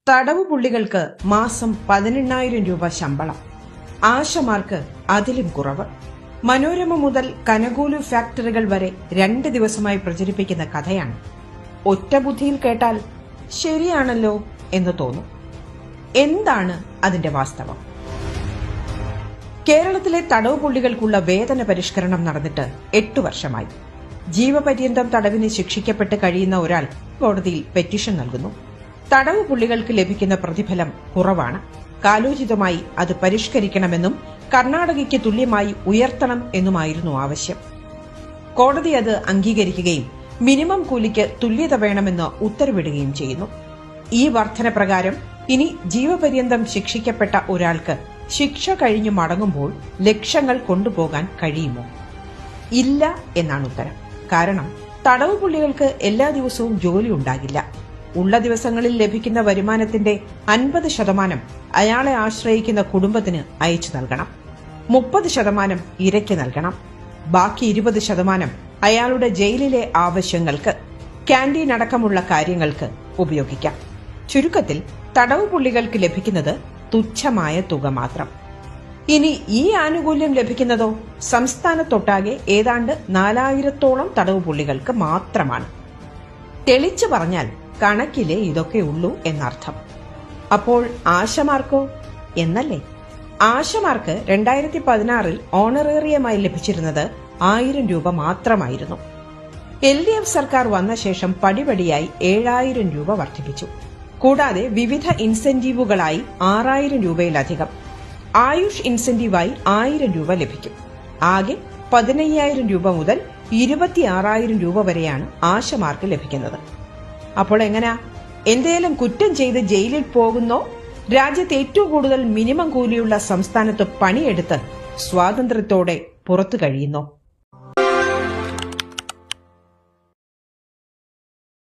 തടവു പുള്ളികൾക്ക് മാസം 18,000 രൂപ ശമ്പളം. ആശമാർക്ക് അതിലും കുറവ്. മനോരമ മുതൽ കനകൂലു ഫാക്ടറികൾ വരെ 2 ദിവസമായി പ്രചരിപ്പിക്കുന്ന കഥയാണ്. ഒറ്റ ബുദ്ധിയിൽ കേട്ടാൽ ശരിയാണല്ലോ എന്ന് തോന്നും. എന്താണ് അതിന്റെ വാസ്തവം? കേരളത്തിലെ തടവു പുള്ളികൾക്കുള്ള വേതന പരിഷ്കരണം നടന്നിട്ട് 8 വർഷമായി. ജീവപര്യന്തം തടവിന് ശിക്ഷിക്കപ്പെട്ട് കഴിയുന്ന ഒരാൾ കോടതിയിൽ പെറ്റീഷൻ നൽകുന്നു. തടവു പുള്ളികൾക്ക് ലഭിക്കുന്ന പ്രതിഫലം കുറവാണ്. കാലോചിതമായി അത് പരിഷ്കരിക്കണമെന്നും കർണാടകയ്ക്ക് തുല്യമായി ഉയർത്തണം എന്നുമായിരുന്നു ആവശ്യം. കോടതി അത് അംഗീകരിക്കുകയും മിനിമം കൂലിക്ക് തുല്യത വേണമെന്ന് ഉത്തരവിടുകയും ചെയ്യുന്നു. ഈ വർധന പ്രകാരം ഇനി ജീവപര്യന്തം ശിക്ഷിക്കപ്പെട്ട ഒരാൾക്ക് ശിക്ഷ കഴിഞ്ഞു മടങ്ങുമ്പോൾ ലക്ഷങ്ങൾ കൊണ്ടുപോകാൻ കഴിയുമോ? ഇല്ല എന്നാണ് ഉത്തരം. കാരണം തടവു പുള്ളികൾക്ക് എല്ലാ ദിവസവും ജോലി ഉണ്ടാകില്ല. ഉള്ള ദിവസങ്ങളിൽ ലഭിക്കുന്ന വരുമാനത്തിന്റെ 50% അയാളെ ആശ്രയിക്കുന്ന കുടുംബത്തിന് അയച്ചു നൽകണം. 30% ഇരയ്ക്ക് നൽകണം. ബാക്കി 20% അയാളുടെ ജയിലിലെ ആവശ്യങ്ങൾക്ക്, ക്യാന്റീൻ അടക്കമുള്ള കാര്യങ്ങൾക്ക് ഉപയോഗിക്കാം. ചുരുക്കത്തിൽ തടവു പുള്ളികൾക്ക് ലഭിക്കുന്നത് തുച്ഛമായ തുക മാത്രം. ഇനി ഈ ആനുകൂല്യം ലഭിക്കുന്നതോ സംസ്ഥാനത്തൊട്ടാകെ ഏതാണ്ട് 4,000-ഓളം തടവു പുള്ളികൾക്ക് മാത്രമാണ്. തെളിച്ചു പറഞ്ഞാൽ കണക്കിലെ ഇതൊക്കെ ഉള്ളൂ എന്നർത്ഥം. അപ്പോൾ ആശമാർക്കോ എന്നല്ലേ? ആശമാർക്ക് 2016 ഓണറേറിയമായി ലഭിച്ചിരുന്നത് 1,000 രൂപ മാത്രമായിരുന്നു. LDF സർക്കാർ വന്ന ശേഷം പടിപടിയായി 7,000 രൂപ വർദ്ധിപ്പിച്ചു. കൂടാതെ വിവിധ ഇൻസെന്റീവുകളായി 6,000 രൂപയിലധികം. ആയുഷ് ഇൻസെന്റീവായി 1,000 രൂപ ലഭിക്കും. ആകെ 15,000 രൂപ മുതൽ 26,000 രൂപ വരെയാണ് ആശമാർക്ക് ലഭിക്കുന്നത്. അപ്പോൾ എങ്ങനാ? എന്തേലും കുറ്റം ചെയ്ത് ജയിലിൽ പോകുന്നോ? രാജ്യത്ത് ഏറ്റവും കൂടുതൽ മിനിമം കൂലിയുള്ള സംസ്ഥാനത്ത് പണിയെടുത്ത് സ്വാതന്ത്ര്യത്തോടെ പുറത്തു കഴിയുന്നോ?